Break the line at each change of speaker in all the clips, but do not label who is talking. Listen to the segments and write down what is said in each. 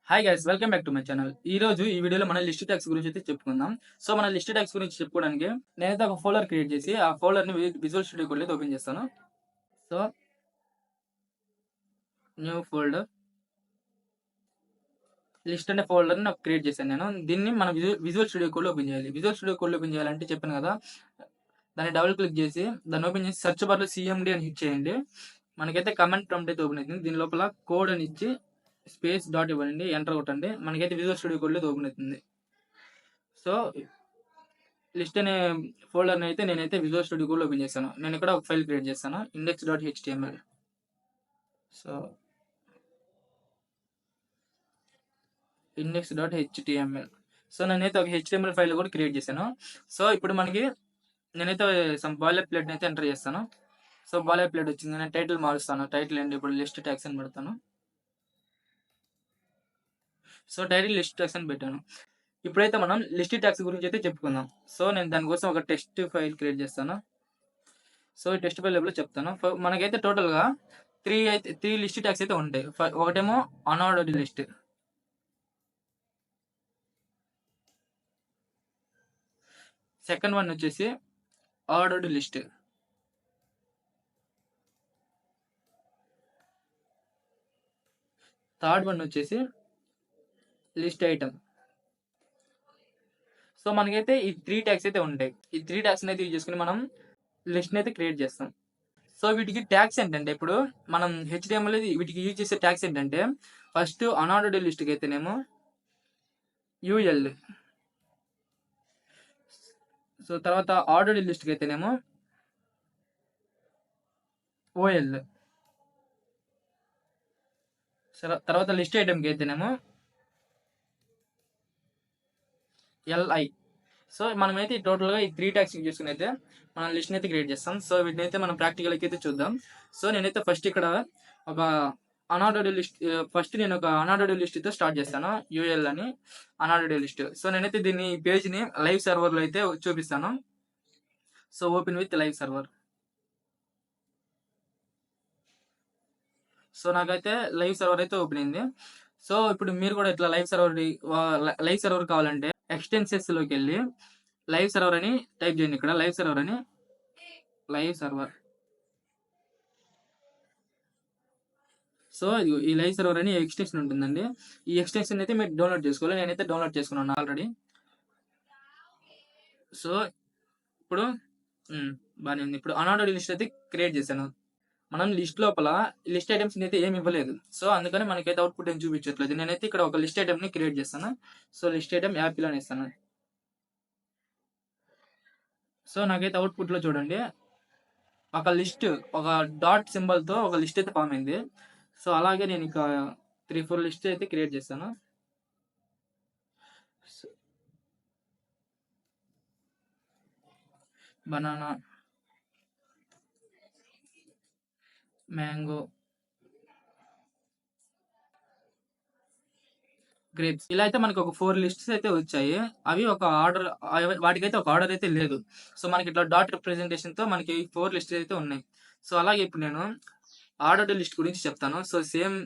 Hi guys, welcome back to my channel. ఈ రోజు ఈ వీడియోలో మన లిస్ట్ ట్యాగ్స్ గురించి అయితే చెప్పుకుందాం. సో మన లిస్ట్ ట్యాగ్స్ గురించి చెప్పుకోవడానికి నేనైతే ఒక ఫోల్డర్ క్రియేట్ చేసి ఆ ఫోల్డర్ ని విజువల్ స్టూడియో కోడ్ అయితే ఓపెన్ చేస్తాను. సో న్యూ ఫోల్డర్ లిస్ట్ అనే ఫోల్డర్ ని క్రియేట్ చేశాను నేను. దీన్ని మనం విజువల్ స్టూడియో కోడ్ ఓపెన్ చేయాలి. విజువల్ స్టూడియో కోడ్ ఓపెన్ చేయాలంటే చెప్పాను కదా, దాన్ని డబుల్ క్లిక్ చేసి దాన్ని ఓపెన్ చేసి సెర్చ్ బార్ లో సిఎండి అని హిట్ చేయండి. మనకైతే కమెంట్ ప్రాంప్ట్ అయితే ఓపెన్ అవుతుంది. దీని లోపల కోడ్ అని ఇచ్చి స్పేస్ డాట్ ఇవ్వండి, ఎంటర్ కొట్టండి. మనకైతే విజువల్ స్టూడియో కోడ్ ఓపెన్ అవుతుంది. సో లిస్ట్ అనే ఫోల్డర్ని అయితే నేనైతే విజువల్ స్టూడియో కోడ్ ఓపెన్ చేశాను. నేను ఇక్కడ ఒక ఫైల్ క్రియేట్ చేస్తాను, index.html. So index.html. సో నేనైతే ఒక HTML ఫైల్ కూడా క్రియేట్ చేశాను. సో ఇప్పుడు మనకి నేనైతే సమ్ బాయిలర్ అయితే ఎంటర్ చేస్తాను. సో బాయిలర్ వచ్చింది. నేను టైటిల్ మారుస్తాను. టైటిల్ ఏంటి, ఇప్పుడు లిస్ట్ ట్యాగ్స్ అని పెడతాను. సో టైటిల్ లిస్ట్ ట్యాగ్స్ అని పెట్టాను. ఇప్పుడైతే మనం లిస్ట్ ట్యాగ్స్ గురించి అయితే చెప్పుకుందాం. సో నేను దానికోసం ఒక టెక్స్ట్ ఫైల్ క్రియేట్ చేస్తాను. సో ఈ టెక్స్ట్ ఫైల్ లోపల చెప్తాను. మనకైతే టోటల్గా త్రీ లిస్ట్ ట్యాగ్స్ అయితే ఉంటాయి. ఒకటేమో అన్ఆర్డర్డ్ లిస్ట్, సెకండ్ వన్ వచ్చేసి ఆర్డర్డ్ లిస్ట్, థర్డ్ వన్ వచ్చేసి లిస్ట్ ఐటమ్. సో మనకైతే ఈ 3 ట్యాగ్స్ అయితే ఉంటాయి. ఈ 3 ట్యాగ్స్ అయితే యూజ్ చేసుకుని మనం లిస్ట్ అయితే క్రియేట్ చేస్తాం. సో వీటికి ట్యాగ్స్ ఏంటంటే, ఇప్పుడు మనం HTML వీటికి యూజ్ చేసే ట్యాగ్స్ ఏంటంటే, ఫస్ట్ అన్ఆర్డర్డ్ లిస్ట్కి అయితేనేమో UL, సో తర్వాత ఆర్డర్డ్ లిస్ట్కి అయితేనేమో OL, తర్వాత లిస్ట్ ఐటమ్కి అయితేనేమో LI. సో మనమైతే టోటల్గా ఈ 3 ట్యాగ్స్ యూజ్ చేసుకుని అయితే మనం లిస్ట్ని అయితే క్రియేట్ చేస్తాం. సో వీటిని అయితే మనం ప్రాక్టికల్కి అయితే చూద్దాం. సో నేనైతే ఫస్ట్ ఇక్కడ ఒక అన్ఆర్డర్డ్ లిస్ట్, ఫస్ట్ నేను ఒక అన్ఆర్డర్డ్ లిస్ట్తో స్టార్ట్ చేస్తాను, UL అని అన్ఆర్డర్డ్ లిస్ట్. సో నేనైతే దీన్ని పేజ్ని లైవ్ సర్వర్లో అయితే చూపిస్తాను. So open with live server. So నాకైతే లైవ్ సర్వర్ అయితే ఓపెన్ అయింది. సో ఇప్పుడు మీరు కూడా ఇట్లా లైవ్ సర్వర్ కావాలంటే ఎక్స్టెన్సెస్లోకి వెళ్ళి లైవ్ సర్వర్ అని టైప్ చేయండి. ఇక్కడ లైవ్ సర్వర్. సో ఈ లైవ్ సర్వర్ అని ఎక్స్టెన్షన్ ఉంటుందండి. ఈ ఎక్స్టెన్షన్ అయితే మీరు డౌన్లోడ్ చేసుకోవాలి. నేనైతే డౌన్లోడ్ చేసుకున్నాను ఆల్రెడీ. సో ఇప్పుడు బాగానే ఉంది. ఇప్పుడు అన్ఆర్డర్డ్ లిస్ట్ అయితే క్రియేట్ చేశాను. మనం లిస్ట్ లోపల లిస్ట్ ఐటమ్స్ అయితే ఏమి ఇవ్వలేదు. సో అందుకని మనకైతే అవుట్పుట్ ఏం చూపించట్లేదు. నేనైతే ఇక్కడ ఒక లిస్ట్ ఐటమ్ ని క్రియేట్ చేస్తాను. సో లిస్ట్ ఐటమ్ యాపిల్ అని ఇస్తాను. సో నాకైతే అవుట్పుట్ లో చూడండి, ఒక లిస్ట్, ఒక డాట్ సింబల్ తో ఒక లిస్ట్ అయితే ఫామ్ అయింది. సో అలాగే నేను ఇక 3-4 లిస్ట్ అయితే క్రియేట్ చేస్తాను. బనానా, మ్యాంగో, గ్రేప్స్, ఇలా అయితే మనకి ఒక 4 లిస్ట్స్ అయితే వచ్చాయి. అవి ఒక ఆర్డర్, వాటికైతే ఒక ఆర్డర్ అయితే లేదు. సో మనకి ఇట్లా డాట్ రిప్రజెంటేషన్ తో మనకి 4 లిస్ట్స్ అయితే ఉన్నాయి. సో అలాగే ఇప్పుడు నేను ఆర్డర్డ్ లిస్ట్ గురించి చెప్తాను. సో సేమ్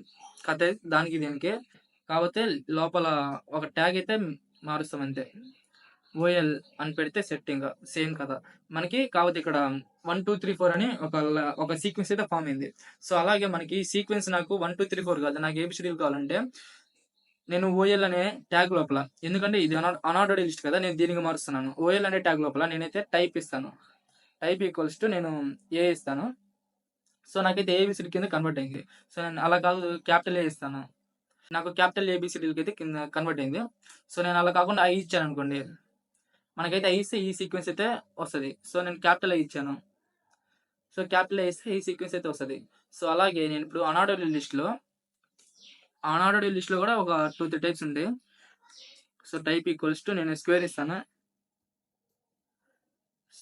కథ దానికి దీనికి, కాకపోతే లోపల ఒక ట్యాగ్ అయితే మారుస్తాం అంతే. OL అని పెడితే సెట్టింగ్ సేమ్ కదా మనకి. కాకపోతే ఇక్కడ 1 2 3 4 అని ఒక సీక్వెన్స్ అయితే ఫామ్ అయింది. సో అలాగే మనకి సీక్వెన్స్ నాకు 1 2 3 4 కాదు, నాకు ఏబిసిడీలు కావాలంటే నేను OL అనే ట్యాగ్ లోపల, ఎందుకంటే ఇది అన్ఆర్డర్డ్ లిస్ట్ కదా, నేను దీనికి మారుస్తున్నాను. OL అనే ట్యాగ్ లోపల నేనైతే టైప్ ఇస్తాను. టైప్ ఈక్వల్స్ టు నేను A ఇస్తాను. సో నాకైతే ఏబిసిడి కింద కన్వర్ట్ అయింది. సో నేను అలా కాదు, క్యాపిటల్ A ఇస్తాను. నాకు క్యాపిటల్ ఏబిసిడీలకి అయితే కింద కన్వర్ట్ అయింది. సో నేను అలా కాకుండా I ఇచ్చాను అనుకోండి, మనకైతే I ఇస్తే ఈ సీక్వెన్స్ అయితే వస్తుంది. సో నేను క్యాపిటల్ I ఇచ్చాను. సో క్యాపిటల్ A ఇస్తే ఈ సీక్వెన్స్ అయితే వస్తుంది. సో అలాగే నేను ఇప్పుడు అన్ఆర్డర్డ్ లిస్ట్లో కూడా ఒక 2-3 టైప్స్ ఉంటాయి. సో టైప్ ఈక్వల్స్ టు నేను స్క్వేర్ ఇస్తాను.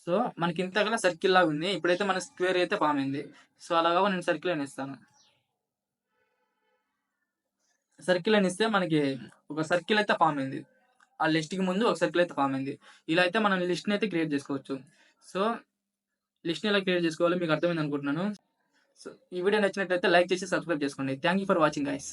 సో మనకి ఇంతకన్నా సర్కిల్ లాగా ఉంది. ఇప్పుడైతే మన స్క్వేర్ అయితే ఫామ్ అయింది. సో అలాగా నేను సర్కిల్ అని ఇస్తాను. సర్కిల్ అని ఇస్తే మనకి ఒక సర్కిల్ అయితే ఫామ్ అయింది. ఆ లిస్ట్కి ముందు ఒక సర్కిల్ అయితే ఫామ్ అయింది. ఇలా అయితే మనం లిస్ట్ని అయితే క్రియేట్ చేసుకోవచ్చు. సో లిస్ట్ని ఎలా క్రియేట్ చేసుకోవాలో మీకు అర్థమైంది అనుకుంటున్నాను. సో ఈ వీడియో నచ్చినట్లయితే లైక్ చేసి సబ్స్క్రైబ్ చేసుకోండి. Thank you for watching guys.